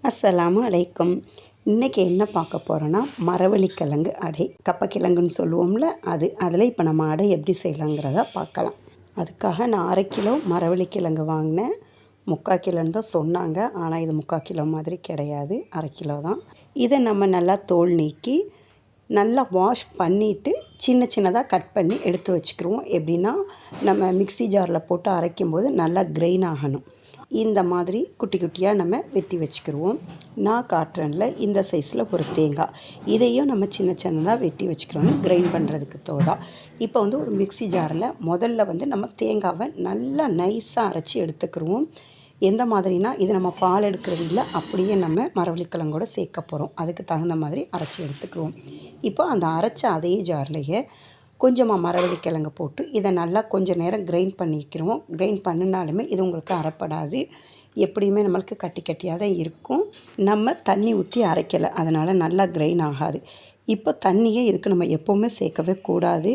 அஸ்ஸலாமு அலைக்கும். இன்றைக்கி என்ன பார்க்க போகிறோன்னா, மரவள்ளிக்கிழங்கு அடை. கப்பக்கிழங்குன்னு சொல்லுவோம்ல, அதில் இப்போ நம்ம அடை எப்படி செய்யலாங்கிறத பார்க்கலாம். அதுக்காக நான் 1/2 கிலோ மரவள்ளிக்கிழங்கு வாங்கினேன். 3/4 கிலோன்னு தான் சொன்னாங்க, ஆனால் இது 3/4 கிலோ மாதிரி கிடையாது, 1/2 கிலோ தான். இதை நம்ம நல்லா தோல் நீக்கி நல்லா வாஷ் பண்ணிவிட்டு சின்ன சின்னதாக கட் பண்ணி எடுத்து வச்சுக்கிருவோம். எப்படின்னா, நம்ம மிக்ஸி ஜாரில் போட்டு அரைக்கும்போது நல்லா கிரைன் ஆகணும். இந்த மாதிரி குட்டி குட்டியாக நம்ம வெட்டி வச்சுக்கிருவோம். நான் காட்டுறேன்ல இந்த சைஸில் ஒரு தேங்காய், இதையும் நம்ம சின்ன சின்னதாக வெட்டி வச்சுக்கிறோம் கிரைண்ட் பண்ணுறதுக்கு தோதா. இப்போ ஒரு மிக்ஸி ஜாரில் முதல்ல நம்ம தேங்காவை நல்லா நைஸாக அரைச்சி எடுத்துக்கிருவோம். எந்த மாதிரினா, இது நம்ம பால் எடுக்கிறது இல்லை, அப்படியே நம்ம மரவள்ளிக்கிழங்கோடு சேர்க்க போகிறோம். அதுக்கு தகுந்த மாதிரி அரைச்சி எடுத்துக்கிருவோம். இப்போ அந்த அரைச்ச அதே ஜார்லேயே கொஞ்சமாக மரவள்ளிக்கிழங்கு போட்டு இதை நல்லா கொஞ்சம் நேரம் கிரைண்ட் பண்ணிக்கிறோம். கிரைண்ட் பண்ணினாலுமே இது உங்களுக்கு அரைப்படாது, எப்படியுமே நம்மளுக்கு கட்டி கட்டியாக தான் இருக்கும். நம்ம தண்ணி ஊற்றி அரைக்கலை, அதனால் நல்லா கிரைண்ட் ஆகாது. இப்போ தண்ணியே இதுக்கு நம்ம எப்போவுமே சேர்க்கவே கூடாது.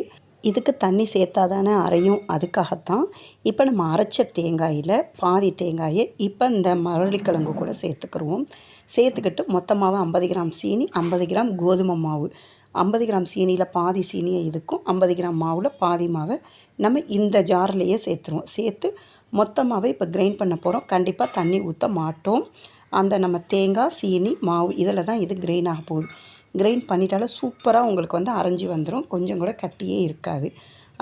இதுக்கு தண்ணி சேர்த்தா தானே அரையும், அதுக்காகத்தான். இப்போ நம்ம அரைச்ச தேங்காயில் பாதி தேங்காயை இப்போ இந்த மரவள்ளிக்கிழங்கு கூட சேர்த்துக்கிடுவோம். சேர்த்துக்கிட்டு மொத்தமாக 50 கிராம் சீனி, 50 கிராம் கோதுமை மாவு, 50 கிராம் சீனியில் பாதி சீனியை இதுக்கும் 50 கிராம் மாவில் பாதி மாவை நம்ம இந்த ஜார்லேயே சேர்த்துருவோம். சேர்த்து மொத்தமாகவே இப்போ கிரைண்ட் பண்ண போகிறோம். கண்டிப்பாக தண்ணி ஊற்ற மாட்டோம். அந்த நம்ம தேங்காய், சீனி, மாவு இதில் தான் இது கிரைண்ட் ஆக போகுது. கிரைண்ட் பண்ணிட்டாலும் சூப்பராக உங்களுக்கு அரைஞ்சி வந்துடும், கொஞ்சம் கூட கட்டியே இருக்காது.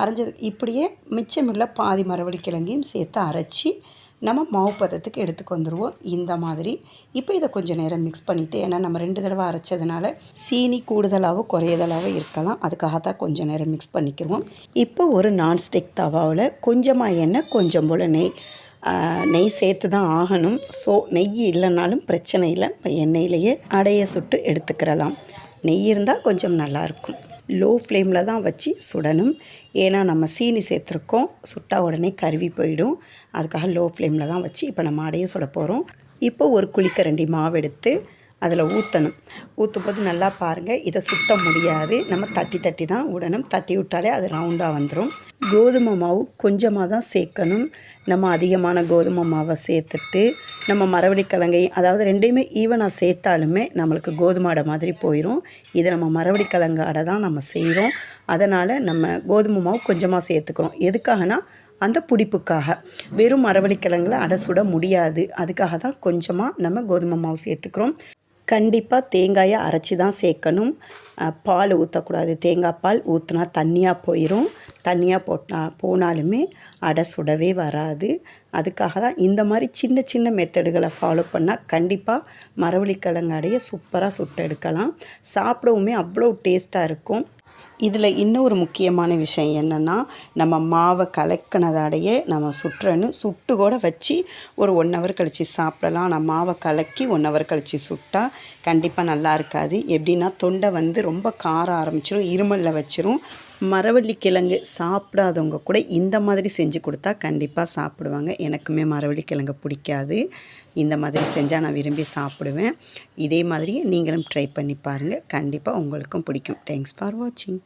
அரைஞ்சது இப்படியே மிச்சமில்ல பாதி மரவள்ளிக்கிழங்கையும் சேர்த்து அரைச்சி நம்ம மாவு பதத்துக்கு எடுத்துக்கு வந்துடுவோம். இந்த மாதிரி இப்போ இதை கொஞ்சம் நேரம் மிக்ஸ் பண்ணிவிட்டு, ஏன்னா நம்ம 2 தடவை அரைச்சதுனால சீனி கூடுதலாகவோ குறையதலாகவோ இருக்கலாம், அதுக்காகத்தான் கொஞ்சம் நேரம் மிக்ஸ் பண்ணிக்கிடுவோம். இப்போ ஒரு நான்ஸ்டிக் தவாவில் கொஞ்சமாக எண்ணெய், கொஞ்சம் போல் நெய் சேர்த்து தான் ஆகணும். ஸோ நெய் இல்லைனாலும் பிரச்சனை இல்லை, எண்ணெயிலேயே அடையை சுட்டு எடுத்துக்கிறலாம். நெய் இருந்தால் கொஞ்சம் நல்லாயிருக்கும். லோ ஃப்ளேமில் தான் வச்சு சுடணும், ஏன்னா நம்ம சீனி சேர்த்துருக்கோம், சுட்டால் உடனே கருவி போயிடும். அதுக்காக லோ ஃப்ளேமில் தான் வச்சு இப்போ நம்ம அடையை சுட போகிறோம். இப்போ ஒரு குழிக்கரண்டி மாவு எடுத்து அதில் ஊற்றணும். ஊற்றும்போது நல்லா பாருங்கள், இதை சுத்த முடியாது, நம்ம தட்டி தட்டி தான் விடணும். தட்டி விட்டாலே அது ரவுண்டாக வந்துடும். கோதுமை மாவு கொஞ்சமாக தான் சேர்க்கணும். நம்ம அதிகமான கோதுமை மாவை சேர்த்துட்டு நம்ம மரவள்ளிக்கிழங்கை, அதாவது ரெண்டையுமே ஈவனாக சேர்த்தாலுமே நம்மளுக்கு கோதுமை அடை மாதிரி போயிடும். இதை நம்ம மரவள்ளிக்கிழங்கு அடை தான் நம்ம செய்கிறோம், அதனால் நம்ம கோதுமை மாவு கொஞ்சமாக சேர்த்துக்கிறோம். எதுக்காகனா அந்த பிடிப்புக்காக. வெறும் மரவள்ளிக்கிழங்குல அடை சுட முடியாது, அதுக்காக தான் கொஞ்சமாக நம்ம கோதுமை மாவு சேர்த்துக்கிறோம். கண்டிப்பாக தேங்காயை அரைச்சி தான் சேர்க்கணும், பால் ஊற்றக்கூடாது. தேங்காய் பால் ஊற்றினா தண்ணியாக போயிடும். தண்ணியாக போனாலுமே அடை சுடவே வராது. அதுக்காக தான் இந்த மாதிரி சின்ன சின்ன மெத்தடுகளை ஃபாலோ பண்ணால் கண்டிப்பாக மரவள்ளிக்கிழங்கு அடையை சூப்பராக சுட்டு எடுக்கலாம். சாப்பிடவுமே அவ்வளோ டேஸ்ட்டாக இருக்கும். இதில் இன்னொரு முக்கியமான விஷயம் என்னென்னா, நம்ம மாவை கலக்கினதாடையே நம்ம சுட்டு கூட வச்சு ஒரு 1 ஹவர் கழித்து சாப்பிடலாம். ஆனால் மாவை கலக்கி 1 ஹவர் கழித்து சுட்டால் கண்டிப்பாக நல்லா இருக்காது. எப்படின்னா தொண்டை ரொம்ப கார ஆரம்பிச்சிடும், இருமலில் வச்சிரும். மரவள்ளிக்கிழங்கு சாப்பிடாதவங்க கூட இந்த மாதிரி செஞ்சு கொடுத்தா கண்டிப்பாக சாப்பிடுவாங்க. எனக்குமே மரவள்ளிக்கிழங்கு பிடிக்காது, இந்த மாதிரி செஞ்சால் நான் விரும்பி சாப்பிடுவேன். இதே மாதிரி நீங்களும் ட்ரை பண்ணி பாருங்கள், கண்டிப்பாக உங்களுக்கும் பிடிக்கும். தேங்க்ஸ் ஃபார் வாட்சிங்.